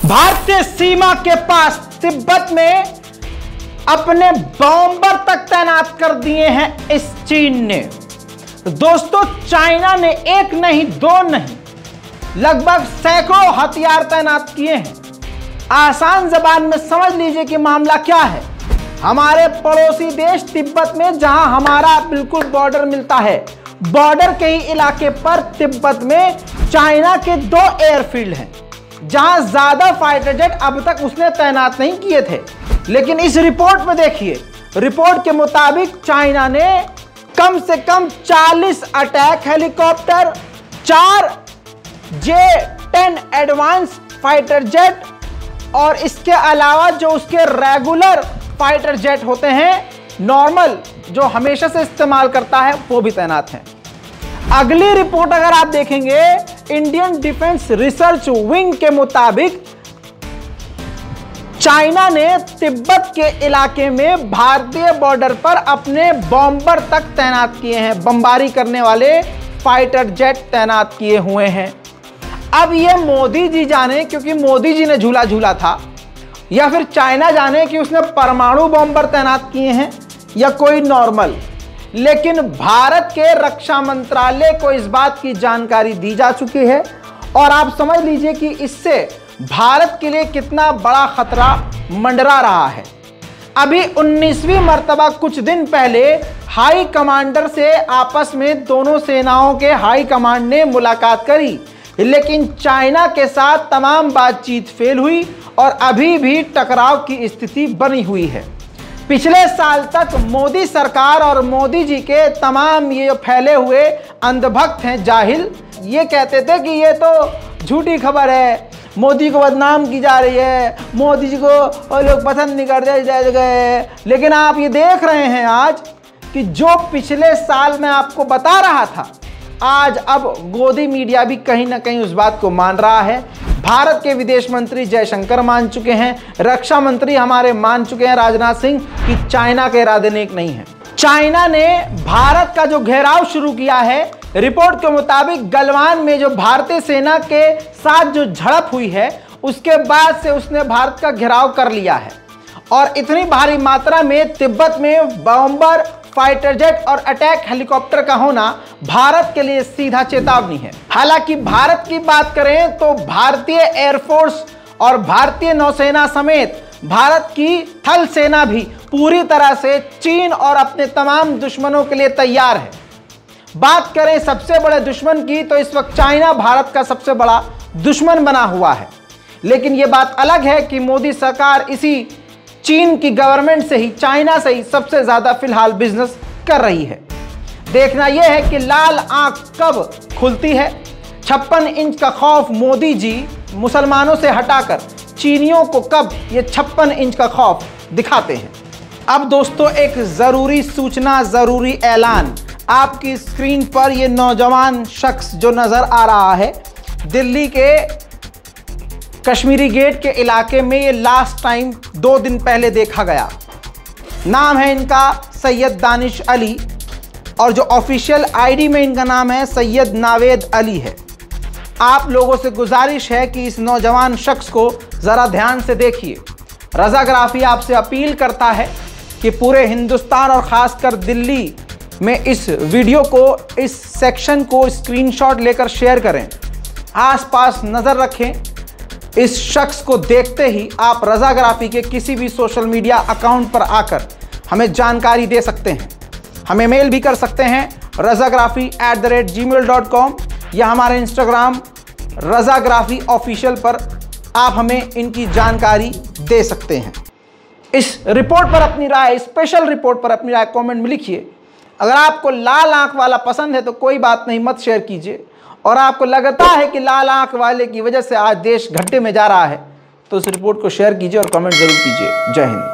भारतीय सीमा के पास तिब्बत में अपने बॉम्बर तक तैनात कर दिए हैं इस चीन ने। दोस्तों, चाइना ने एक नहीं दो नहीं लगभग सैकड़ों हथियार तैनात किए हैं। आसान जबान में समझ लीजिए कि मामला क्या है। हमारे पड़ोसी देश तिब्बत में, जहां हमारा बिल्कुल बॉर्डर मिलता है, बॉर्डर के ही इलाके पर तिब्बत में चाइना के 2 एयरफील्ड हैं, जहां ज्यादा फाइटर जेट अब तक उसने तैनात नहीं किए थे। लेकिन इस रिपोर्ट में देखिए, रिपोर्ट के मुताबिक चाइना ने कम से कम 40 attack helicopter, 4 J-10 advance fighter jet और इसके अलावा जो उसके रेगुलर फाइटर जेट होते हैं, नॉर्मल जो हमेशा से इस्तेमाल करता है, वो भी तैनात हैं। अगली रिपोर्ट अगर आप देखेंगे, इंडियन डिफेंस रिसर्च विंग के मुताबिक चाइना ने तिब्बत के इलाके में भारतीय बॉर्डर पर अपने बॉम्बर तक तैनात किए हैं, बमबारी करने वाले फाइटर जेट तैनात किए हुए हैं। अब ये मोदी जी जाने, क्योंकि मोदी जी ने झूला झूला था, या फिर चाइना जाने कि उसने परमाणु बॉम्बर तैनात किए हैं या कोई नॉर्मल। लेकिन भारत के रक्षा मंत्रालय को इस बात की जानकारी दी जा चुकी है और आप समझ लीजिए कि इससे भारत के लिए कितना बड़ा खतरा मंडरा रहा है। अभी 19वीं मर्तबा कुछ दिन पहले हाई कमांडर से आपस में दोनों सेनाओं के हाई कमांड ने मुलाकात करी, लेकिन चाइना के साथ तमाम बातचीत फेल हुई और अभी भी टकराव की स्थिति बनी हुई है। पिछले साल तक मोदी सरकार और मोदी जी के तमाम ये फैले हुए अंधभक्त हैं, जाहिल, ये कहते थे कि ये तो झूठी खबर है, मोदी को बदनाम की जा रही है, मोदी जी को लोग पसंद नहीं कर गए। लेकिन आप ये देख रहे हैं आज कि जो पिछले साल मैं आपको बता रहा था, आज अब गोदी मीडिया भी कहीं ना कहीं उस बात को मान रहा है। भारत के विदेश मंत्री जयशंकर मान चुके हैं, रक्षा मंत्री हमारे मान चुके हैं राजनाथ सिंह, कि चाइना के इरादे नेक नहीं है। चाइना ने भारत का जो घेराव शुरू किया है, रिपोर्ट के मुताबिक गलवान में जो भारतीय सेना के साथ जो झड़प हुई है, उसके बाद से उसने भारत का घेराव कर लिया है। और इतनी भारी मात्रा में तिब्बत में बॉम्बर, फाइटर जेट और अटैक हेलीकॉप्टर का होना भारत के लिए सीधा चेतावनी है। हालांकि भारत की बात करें तो भारतीय एयरफोर्स और भारतीय नौसेना समेत भारत की थल सेना भी पूरी तरह से चीन और अपने तमाम दुश्मनों के लिए तैयार है। बात करें सबसे बड़े दुश्मन की, तो इस वक्त चाइना भारत का सबसे बड़ा दुश्मन बना हुआ है। लेकिन यह बात अलग है कि मोदी सरकार इसी चीन की गवर्नमेंट से ही, चाइना से ही सबसे ज्यादा फिलहाल बिजनेस कर रही है। देखना यह है कि लाल आंख कब खुलती है। 56 इंच का खौफ मोदी जी मुसलमानों से हटाकर चीनियों को कब ये 56 इंच का खौफ दिखाते हैं। अब दोस्तों, एक जरूरी सूचना, जरूरी ऐलान। आपकी स्क्रीन पर ये नौजवान शख्स जो नजर आ रहा है, दिल्ली के कश्मीरी गेट के इलाके में ये लास्ट टाइम 2 दिन पहले देखा गया। नाम है इनका सैयद दानिश अली और जो ऑफिशियल आईडी में इनका नाम है सैयद नावेद अली है। आप लोगों से गुजारिश है कि इस नौजवान शख्स को ज़रा ध्यान से देखिए। रज़ाग्राफी आपसे अपील करता है कि पूरे हिंदुस्तान और ख़ासकर दिल्ली में इस वीडियो को, इस सेक्शन को स्क्रीनशॉट लेकर शेयर करें, आसपास नज़र रखें। इस शख्स को देखते ही आप रज़ाग्राफी के किसी भी सोशल मीडिया अकाउंट पर आकर हमें जानकारी दे सकते हैं। हमें मेल भी कर सकते हैं razagrafi@gmail.com या हमारे इंस्टाग्राम रज़ाग्राफी ऑफिशियल पर आप हमें इनकी जानकारी दे सकते हैं। इस रिपोर्ट पर अपनी राय, स्पेशल रिपोर्ट पर अपनी राय कमेंट में लिखिए। अगर आपको लाल आंख वाला पसंद है तो कोई बात नहीं, मत शेयर कीजिए। और आपको लगता है कि लाल आंख वाले की वजह से आज देश घाटे में जा रहा है, तो इस रिपोर्ट को शेयर कीजिए और कमेंट जरूर कीजिए। जय हिंद।